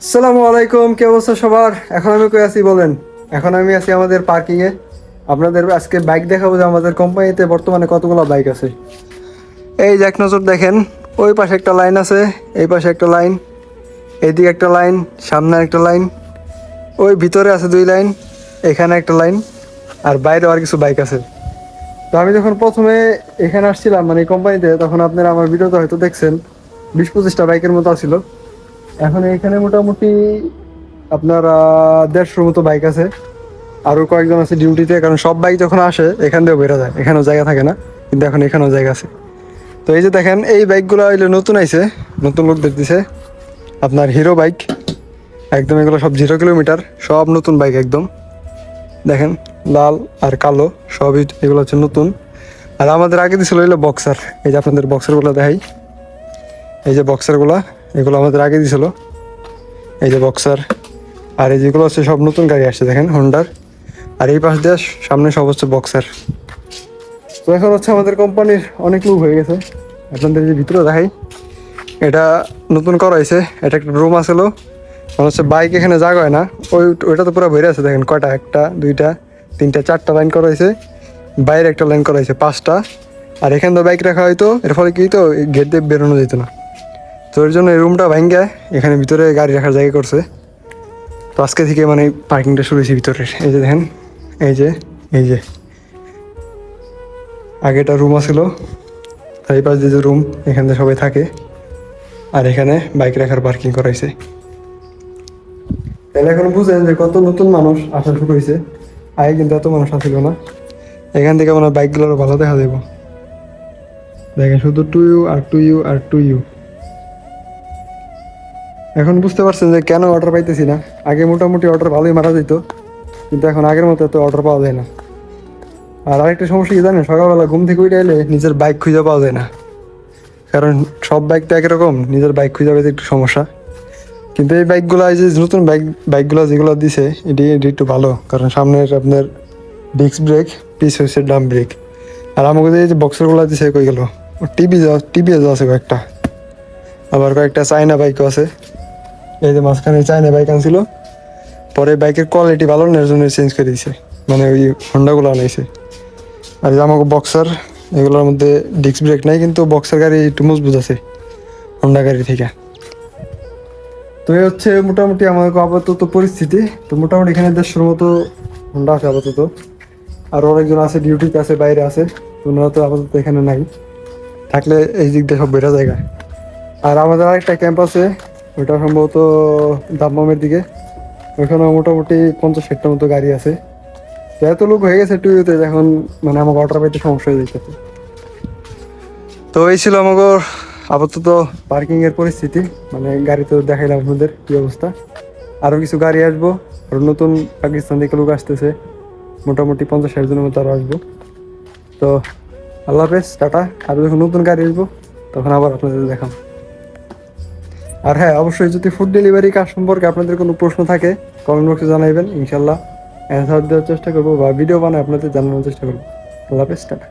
আসসালামু আলাইকুম, কি অবস্থা সবার? এখন আমি কই আছি বলেন? এখন আমি আছি আমাদের পার্কিং এ। আপনাদের আজকে বাইক দেখাবো যে আমাদের কোম্পানিতে বর্তমানে কতগুলো বাইক আছে। এই যে এক নজর দেখেন, ওই পাশে একটা লাইন আছে, এই পাশে একটা লাইন, এইদিকে একটা লাইন, সামনে একটা লাইন, ওই ভিতরে আছে দুই লাইন, এখানে একটা লাইন, আর বাইরে আর কিছু বাইক আছে। তো আমি যখন প্রথমে এখানে আসছিলাম মানে এই কোম্পানিতে, তখন আপনারা আমার ভিডিওতে হয়তো দেখছেন 20-25টা বাইকের মতো ছিল। এখন এখানে মোটামুটি আপনার 150-র মতো বাইক আছে। আরো কয়েকজন আছে ডিউটিতে, কারণ সব বাইক যখন আসে এখান দিয়ে বেরো যায়, এখানেও জায়গা থাকে না, কিন্তু এখন এখানেও জায়গা আছে। তো এই যে দেখেন, এই বাইকগুলো হইলে নতুন আইছে, নতুন লোকদের দিছে আপনার হিরো বাইক। একদম এগুলো সব 0 কিলোমিটার, সব নতুন বাইক একদম। দেখেন, লাল আর কালো সবই এগুলো হচ্ছে নতুন। আর আমাদের আগে দিছিল হইলো বক্সার। এই যে আপনাদের বক্সারগুলো দেখাই, এই যে বক্সারগুলা, এগুলো আমাদের আগে দিছিল, এই যে বক্সার। আর এই যেগুলো হচ্ছে সব নতুন গাড়ি আসছে দেখেন হোন্ডার। আর এই পাশ দিয়ে সামনে সব হচ্ছে বক্সার। তো এখন হচ্ছে আমাদের কোম্পানির অনেক লোক হয়ে গেছে। আপনাদের যে ভিতরে দেখাই, এটা নতুন করা হয়েছে, এটা একটা রুম আসলো। মানে হচ্ছে বাইক এখানে জায়গা হয় না, ওইটা তো পুরো ভরে আছে। দেখেন কয়টা, একটা দুইটা তিনটা চারটা লাইন করা হয়েছে, বাইরে একটা লাইন করা হয়েছে, 5টা। আর এখানে তো বাইক রাখা হয়তো, এর ফলে কি তো গেট দিয়ে বেরোনো যেত না। তো এর জন্য এই রুমটা ভাঙ্গা এখানে ভিতরে গাড়ি রাখার জায়গা করছে। তো আজকে থেকে মানে পার্কিংটা শুরু হয়েছে ভিতরের। এই যে দেখেন, এই যে এই যে আগেটা রুম আছিল, এই পাশ দিয়ে যে রুম, এখানে সবাই থাকে। আর এখানে বাইক রাখার পার্কিং করাইছে। তাহলে এখন বুঝেন যে কত নতুন মানুষ আসা শুরু হয়েছে। আগে কিন্তু এত মানুষ আসছিল না। এখান থেকে মনে হয় বাইকগুলো ভালো দেখা যাব। দেখেন শুধু টু ইউ আর টু ইউ আর টু ইউ। এখন বুঝতে পারছেন যে কেন অর্ডার পাইতেছি না। আগে মোটামুটি অর্ডার ভালোই মারা যেত, কিন্তু এখন আগের মতো এত অর্ডার পাওয়া যায় না। আর আরেকটা সমস্যা কি জানেন, সকালবেলা ঘুম থেকে উঠে এলে নিজের বাইক খুঁজে পাওয়া যায় না। কারণ সব বাইক তো একরকম, নিজের বাইক খুঁজে পেতে একটু সমস্যা। কিন্তু এই বাইকগুলো, এই যে নতুন বাইকগুলো যেগুলো দিছে, এটি একটু ভালো। কারণ সামনের আপনার ডিস্ক ব্রেক, পিস হচ্ছে ডাম ব্রেক। আর আমাকে এই যে বক্সারগুলো দিছে কই গেল, টিভিএস আছে কয়েকটা, আবার কয়েকটা চায়না বাইকও আছে। এই যে মাঝখানে চায়না বাইক আনছিল, পরে বাইকের কোয়ালিটি ভালো না, এর জন্য চেঞ্জ করে দিছে, মানে ওই হন্ডাগুলো আনাইছে। আর যে আমাকে বক্সার, এগুলোর মধ্যে ডিস্ক ব্রেক নাই, কিন্তু বক্সার গাড়ি একটু মজবুত আছে হন্ডা গাড়ি থেকে। তো এই হচ্ছে মোটামুটি আমার আপাতত পরিস্থিতি। তো মোটামুটি এখানে 150-র মতো হন্ডা আছে আপাতত। আর অনেকজন আছে ডিউটিতে, আছে বাইরে আছে। তো ওনারা তো আপাতত এখানে নাই, থাকলে এই দিক দিয়ে সব বেটা জায়গা। আর আমাদের আরেকটা ক্যাম্প আছে, ওইটা সম্ভবত দাম্মামের দিকে। ওইখানেও মোটামুটি 50-60টার মতো গাড়ি আছে। তো এত লোক হয়ে গেছে টুইতে, এখন মানে আমাকে অর্ডার পাইতে সমস্যা হয়ে যাচ্ছে। তো এই ছিল আমাকে আপাতত পার্কিং এর পরিস্থিতি। মানে গাড়ি তো দেখাইলাম আপনাদের কি অবস্থা। আরো কিছু গাড়ি আসবো, আর নতুন পাকিস্তান থেকে লোক আসতেছে, মোটামুটি 50-60 জনের মতো আরো আসবো। তো আল্লাহ হাফেজ, টাটা। আর যখন নতুন গাড়ি আসবো তখন আবার আপনাদের দেখাম। আর হ্যাঁ, অবশ্যই যদি ফুড ডেলিভারি কাজ সম্পর্কে আপনাদের কোনো প্রশ্ন থাকে কমেন্ট বক্সে জানাইবেন, ইনশাল্লাহ অ্যান্সার দেওয়ার চেষ্টা করবো, বা ভিডিও বানায় আপনাদের জানানোর চেষ্টা করবো। আল্লাহ হাফেজ, টাটা।